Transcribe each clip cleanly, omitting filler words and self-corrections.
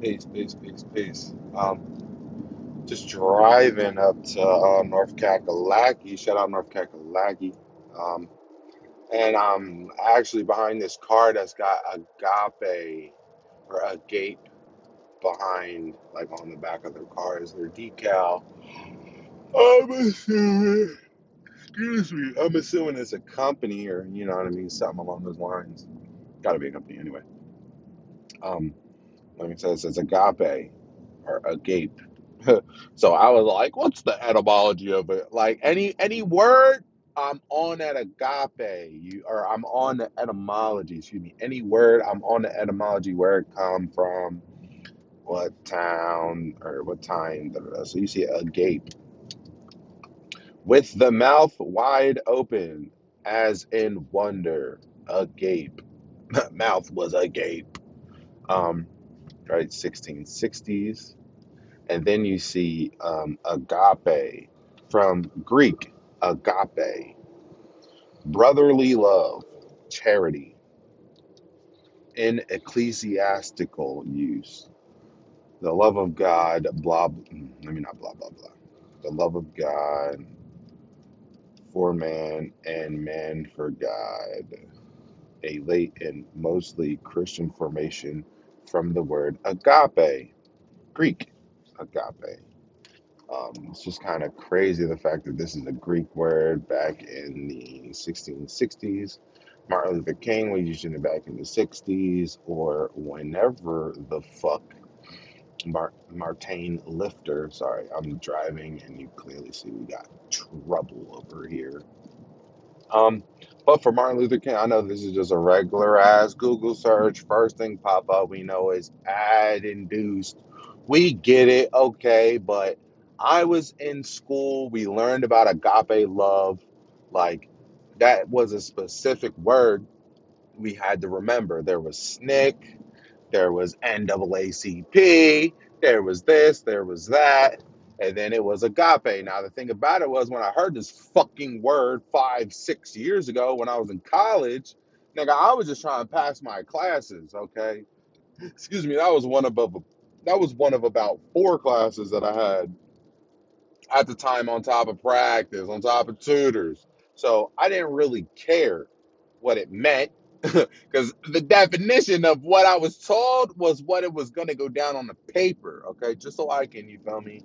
Peace, peace, peace, peace. Just driving up to North Kakalaki. Shout out North Kakalaki. Um, and I'm actually behind this car that's got Agape or Agape behind, like on the back of their car is their decal. I'm assuming, excuse me, I'm assuming it's a company or you know what I mean, something along those lines. Got to be a company anyway. Um, like I said, it says Agape or Agape. So I was like, what's the etymology of it? Like any word, I'm on that agape. Or I'm on the etymology, excuse me. Any word, I'm on the etymology, where it come from, what town or what time. Da, da, da. So you see agape. With the mouth wide open, as in wonder. Agape. Mouth was agape. Um, right, 1660s. And then you see agape from Greek, agape, brotherly love, charity, in ecclesiastical use. The love of God, let me not blah, blah, blah. The love of God for man and man for God. A late and mostly Christian formation from the word agape, Greek, agape. It's just kind of crazy the fact that this is a Greek word back in the 1660s. Martin Luther King was using it back in the 60s, or whenever the fuck Martin Lifter. Sorry, I'm driving and you clearly see we got trouble over here. Um, but for Martin Luther King, I know this is just a regular ass Google search. First thing pop up, we know is ad induced. We get it, okay, but I was in school. We learned about agape love. Like, that was a specific word we had to remember. There was SNCC, there was NAACP, there was this, there was that, and then it was agape. Now, the thing about it was when I heard this fucking word 5, 6 years ago when I was in college, nigga, I was just trying to pass my classes, okay? Excuse me, that was one of about four classes that I had at the time on top of practice, on top of tutors. So I didn't really care what it meant because the definition of what I was told was what it was going to go down on the paper, okay? Just so I can, you feel me,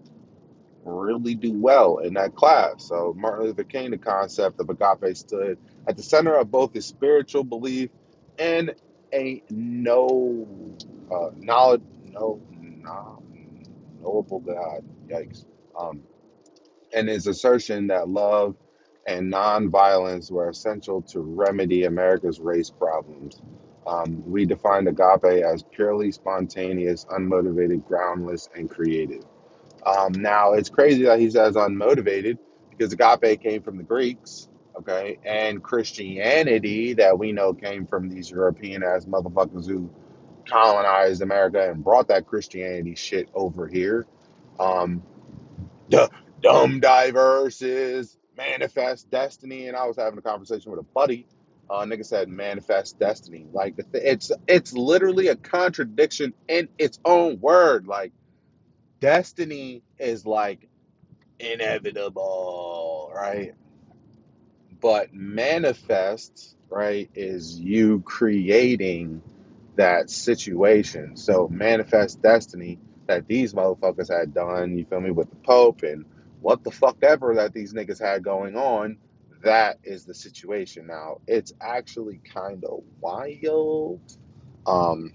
really do well in that class. So Martin Luther King, the concept of agape stood at the center of both his spiritual belief and a knowledge, knowable God. Yikes. Um, and his assertion that love and nonviolence were essential to remedy America's race problems. We defined agape as purely spontaneous, unmotivated, groundless, and creative. Now, it's crazy that he says unmotivated because agape came from the Greeks, okay, and Christianity that we know came from these European ass motherfuckers who colonized America and brought that Christianity shit over here. Um, D- Dumb Diversis, Manifest Destiny, and I was having a conversation with a buddy. Nigga said Manifest Destiny. Like it's literally a contradiction in its own word. Like destiny is like inevitable, right? But manifest, right, is you creating that situation. So manifest destiny that these motherfuckers had done, you feel me, with the Pope and what the fuck ever that these niggas had going on, that is the situation. Now, it's actually kind of wild. Um,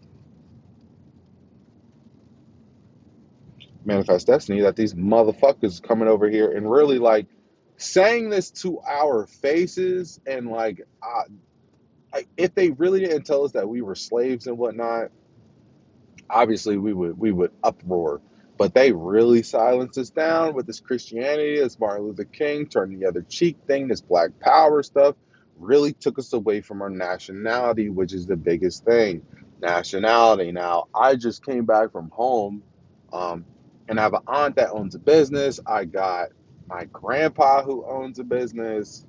manifest destiny that these motherfuckers coming over here and really like saying this to our faces and like if they really didn't tell us that we were slaves and whatnot, obviously we would uproar. But they really silenced us down with this Christianity, this Martin Luther King, turn the other cheek thing, this Black Power stuff, really took us away from our nationality, which is the biggest thing. Nationality. Now, I just came back from home, um, and I have an aunt that owns a business. I got my grandpa who owns a business,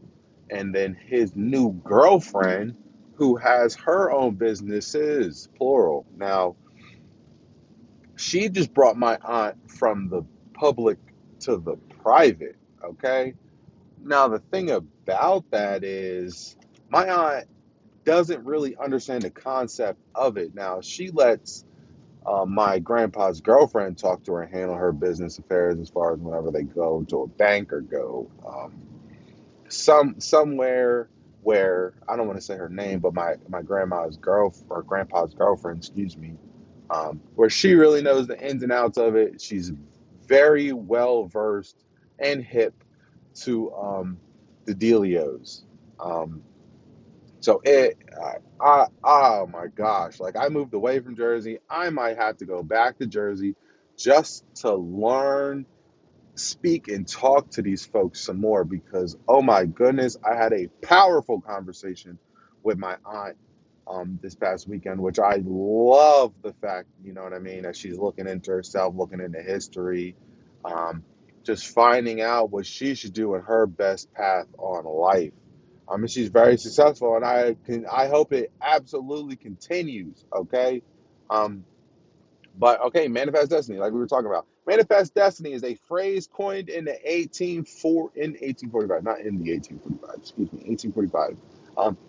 and then his new girlfriend who has her own businesses, plural. Now, She just brought my aunt from the public to the private. Okay. Now the thing about that is my aunt doesn't really understand the concept of it. Now she lets my grandpa's girlfriend talk to her and handle her business affairs as far as whenever they go to a bank or go somewhere where I don't want to say her name, but my grandma's girl or grandpa's girlfriend, excuse me, where she really knows the ins and outs of it. She's very well versed and hip to the dealios. Um, so oh my gosh, like I moved away from Jersey. I might have to go back to Jersey just to learn, speak, and talk to these folks some more because oh my goodness, I had a powerful conversation with my aunt this past weekend, which I love the fact, you know what I mean, that she's looking into herself, looking into history, um, just finding out what she should do in her best path on life. I mean, she's very successful, and I hope it absolutely continues. Okay, um, but okay, manifest destiny, like we were talking about. Manifest destiny is a phrase coined in the 1845, not in the 1845, excuse me, 1845.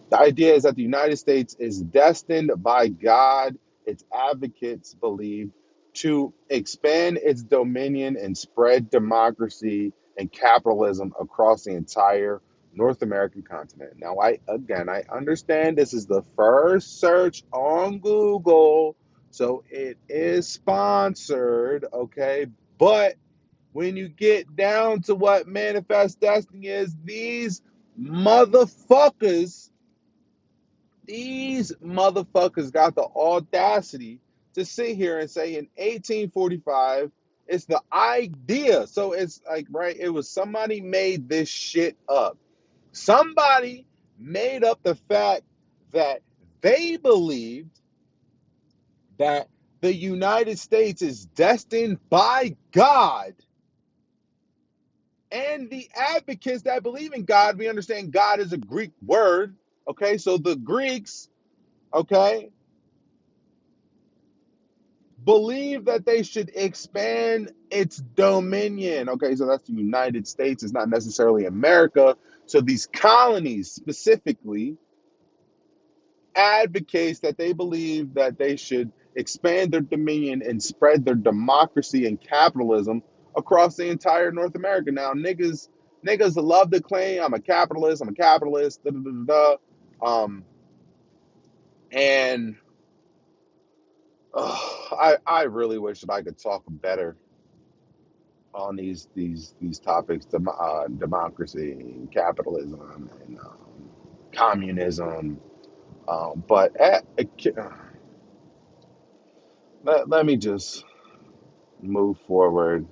The idea is that the United States is destined by God, its advocates believe, to expand its dominion and spread democracy and capitalism across the entire North American continent. Now, I understand this is the first search on Google, so it is sponsored, okay? But when you get down to what manifest destiny is, motherfuckers, these motherfuckers got the audacity to sit here and say in 1845, it's the idea. So it's like, right, it was somebody made this shit up. Somebody made up the fact that they believed that the United States is destined by God and the advocates that believe in God. We understand God is a Greek word. Okay, so the Greeks, okay, believe that they should expand its dominion. Okay, so that's the United States, it's not necessarily America. So these colonies specifically advocates that they believe that they should expand their dominion and spread their democracy and capitalism across the entire North America. Now, niggas love to claim I'm a capitalist, da da da da. And I really wish that I could talk better on these topics, democracy, and capitalism, and communism. But let me just move forward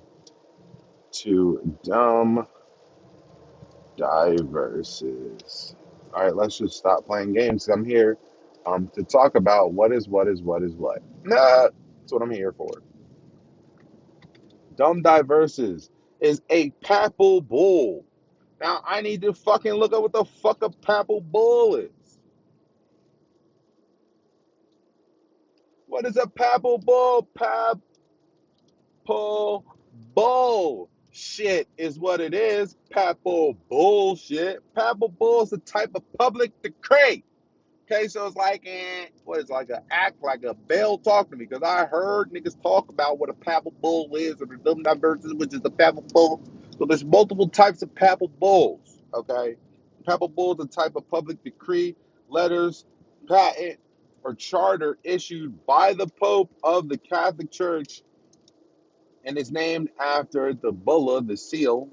to dumb diverses. All right, let's just stop playing games. I'm here to talk about what is what. Nah, that's what I'm here for. Dumb diverses is a papal bull. Now I need to fucking look up what the fuck a papal bull is. What is a papal bull? Papal bullshit is what it is. Papal bullshit. Papal bull is a type of public decree. Okay, so it's like, what is it, like a act, like a bell talk to me, because I heard niggas talk about what a papal bull is, or the dumb diverses, which is the papal bull. So there's multiple types of papal bulls. Okay, papal bull is a type of public decree, letters, patent, or charter issued by the Pope of the Catholic Church, and is named after the bulla, the seal,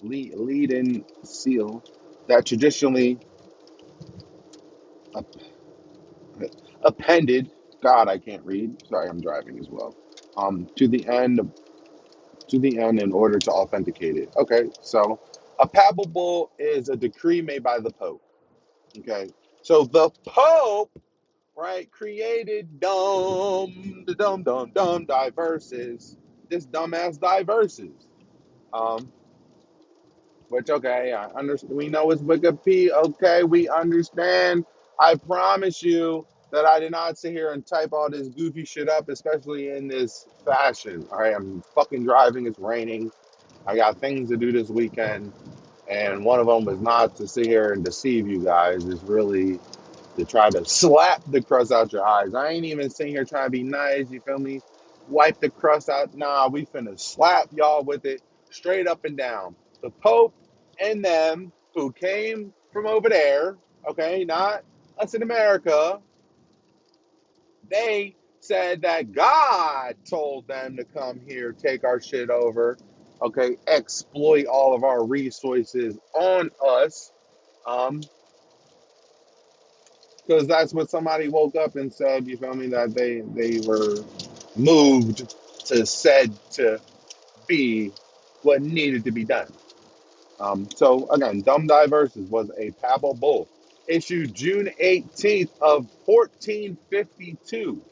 lead-in seal, that traditionally appended, God, I can't read. Sorry, I'm driving as well. To the end in order to authenticate it. Okay, so a papal bull is a decree made by the Pope. Okay, so the Pope, right, created the dumb diverses. This dumbass diverses. Um, which okay, I understand. We know it's Wikipedia. Okay, we understand. I promise you. that I did not sit here and type all this goofy shit up, especially in this fashion. All right, I'm fucking driving. It's raining. I got things to do this weekend, and one of them was not to sit here and deceive you guys. It's really to try to slap the crust out your eyes. I ain't even sitting here trying to be nice. You feel me? Wipe the crust out. Nah, we finna slap y'all with it straight up and down. The Pope and them who came from over there, okay, not us in America, they said that God told them to come here, take our shit over, okay, exploit all of our resources on us, because that's what somebody woke up and said. You feel me? That they were moved to said to be what needed to be done. So again, Dumb Diversis was a papal bull issued June 18th of 1452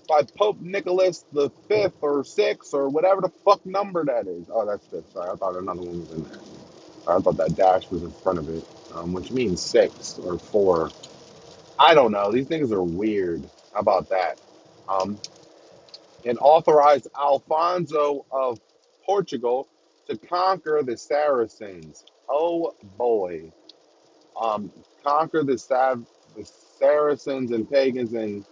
by Pope Nicholas the Fifth or Sixth or whatever the fuck number that is. Oh, that's fifth. Sorry, I thought another one was in there. I thought that dash was in front of it, which means six or four. I don't know. These things are weird. How about that? Um, and authorized Alfonso of Portugal to conquer the Saracens. Oh boy. Um, conquer the Saracens and pagans and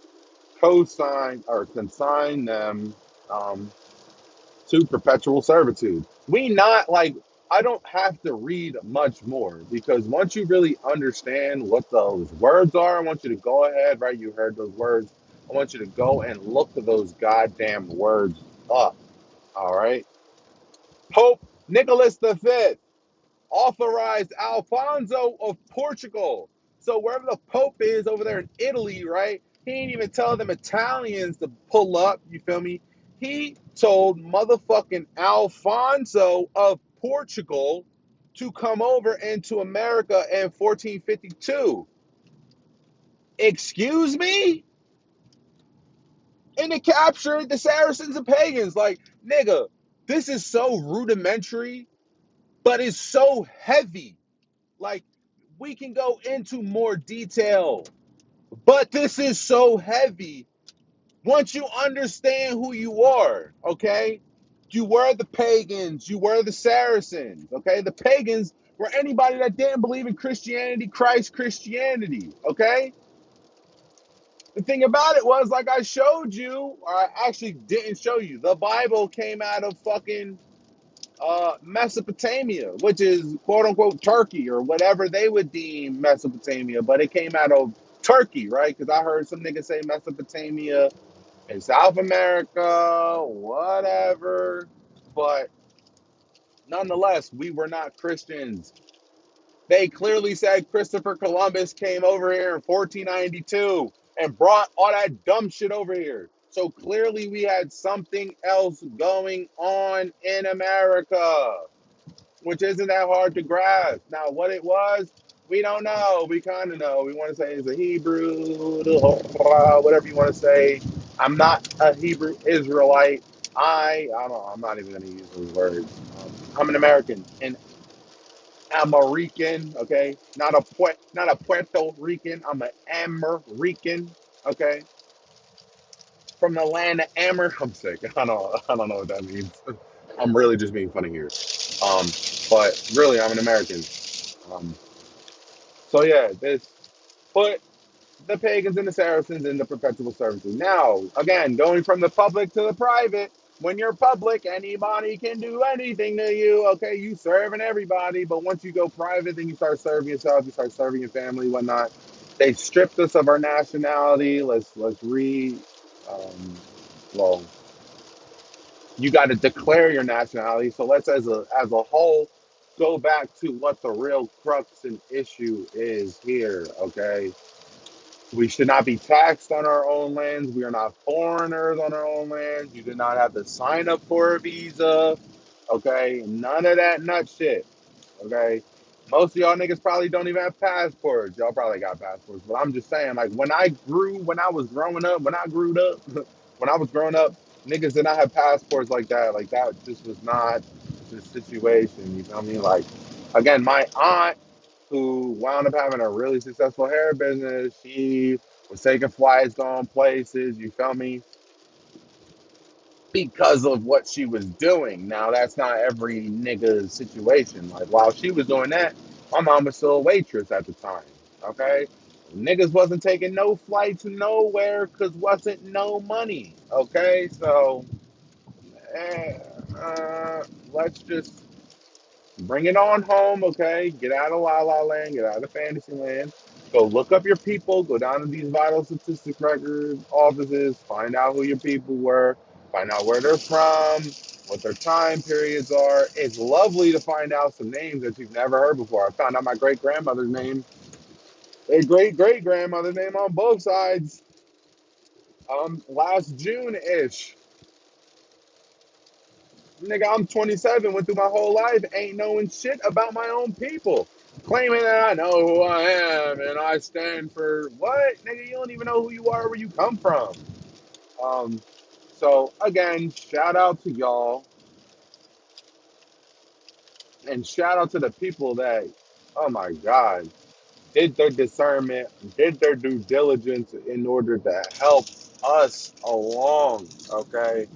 consign them um, to perpetual servitude. We not like I don't have to read much more because once you really understand what those words are, I want you to go ahead, right? You heard those words. I want you to go and look at those goddamn words up. All right. Pope Nicholas V authorized Alfonso of Portugal. So wherever the Pope is over there in Italy, right? He ain't even tell them Italians to pull up. You feel me? He told motherfucking Alfonso of Portugal to come over into America in 1452. Excuse me? And to capture the Saracens and pagans. Like, nigga, this is so rudimentary, but it's so heavy. Like, we can go into more detail, but this is so heavy. Once you understand who you are, okay? You were the pagans, you were the Saracens, okay? The pagans were anybody that didn't believe in Christianity, Christ Christianity, okay? The thing about it was, like I showed you, or I actually didn't show you, the Bible came out of fucking Mesopotamia, which is quote unquote Turkey or whatever they would deem Mesopotamia, but it came out of Turkey, right? Because I heard some niggas say Mesopotamia in South America, whatever. But nonetheless, we were not Christians. They clearly said Christopher Columbus came over here in 1492 and brought all that dumb shit over here. So clearly we had something else going on in America, which isn't that hard to grasp. Now, what it was, we don't know. We kind of know. We want to say it's a Hebrew, whatever you want to say. I'm not a Hebrew Israelite. I don't know. I'm not even going to use those words. I'm an American, an American, okay? Not a Puerto Rican. I'm an American, okay? From the land of Ammer. I'm sick. I don't know what that means. I'm really just being funny here. Um, but really, I'm an American. Um, so yeah, this put the pagans and the Saracens in the perpetual servitude. Now, again, going from the public to the private. When you're public, anybody can do anything to you. Okay, you serving everybody, but once you go private, then you start serving yourself. You start serving your family, whatnot. They stripped us of our nationality. Let's read. Um, well, you got to declare your nationality. So let's, as a whole, go back to what the real crux and issue is here. Okay, we should not be taxed on our own lands. We are not foreigners on our own lands. You do not have to sign up for a visa. Okay, none of that nut shit. Okay, most of y'all niggas probably don't even have passports. Y'all probably got passports, but I'm just saying, like when I was growing up, when I grew up, when I was growing up, niggas did not have passports like that. Like that just was not the situation. You feel me? Like again, my aunt who wound up having a really successful hair business, she was taking flights, going places, you feel me? Because of what she was doing. Now, that's not every nigga's situation. Like, while she was doing that, my mom was still a waitress at the time, okay? Niggas wasn't taking no flights nowhere because wasn't no money, okay? So, eh, uh, let's just bring it on home, okay? Get out of La La Land, get out of fantasy land. Go look up your people, go down to these vital statistics record offices, find out who your people were, find out where they're from, what their time periods are. It's lovely to find out some names that you've never heard before. I found out my great grandmother's name, a great great grandmother's name on both sides. Last June ish. Nigga, I'm 27, went through my whole life, ain't knowing shit about my own people. Claiming that I know who I am and I stand for what? Nigga, you don't even know who you are, where you come from. Um, so again, shout out to y'all and shout out to the people that, oh my God, did their discernment, did their due diligence in order to help us along. Okay.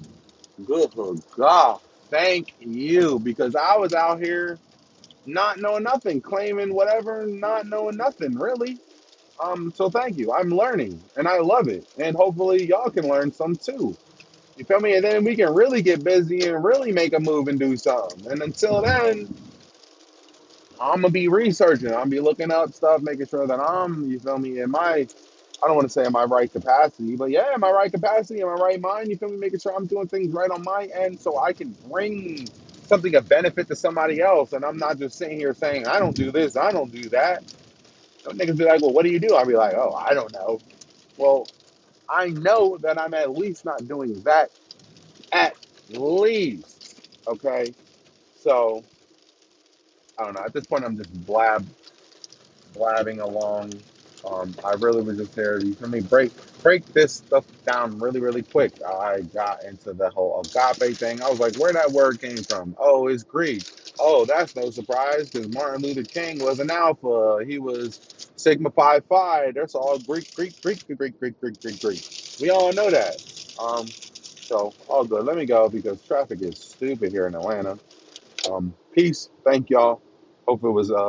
Good for God. Thank you. Because I was out here not knowing nothing, claiming whatever, not knowing nothing really. So thank you. I'm learning and I love it. And hopefully y'all can learn some too. You feel me? And then we can really get busy and really make a move and do something. And until then, I'm gonna be researching. I'm gonna be looking up stuff, making sure that I'm, you feel me, in my, I don't want to say in my right capacity, but yeah, in my right capacity, in my right mind, you feel me, making sure I'm doing things right on my end so I can bring something of benefit to somebody else. And I'm not just sitting here saying, I don't do this, I don't do that. Some niggas be like, well, what do you do? I'll be like, oh, I don't know. Well, I know that I'm at least not doing that at least. Okay. So I don't know. At this point, I'm just blabbing along. I really was just there. You feel me? Break this stuff down really, really quick. I got into the whole agape thing. I was like, where that word came from? Oh, it's Greek. Oh, that's no surprise because Martin Luther King was an alpha. He was Sigma Pi Phi. That's all Greek. We all know that. So all good. Let me go because traffic is stupid here in Atlanta. Peace. Thank y'all. Hope it was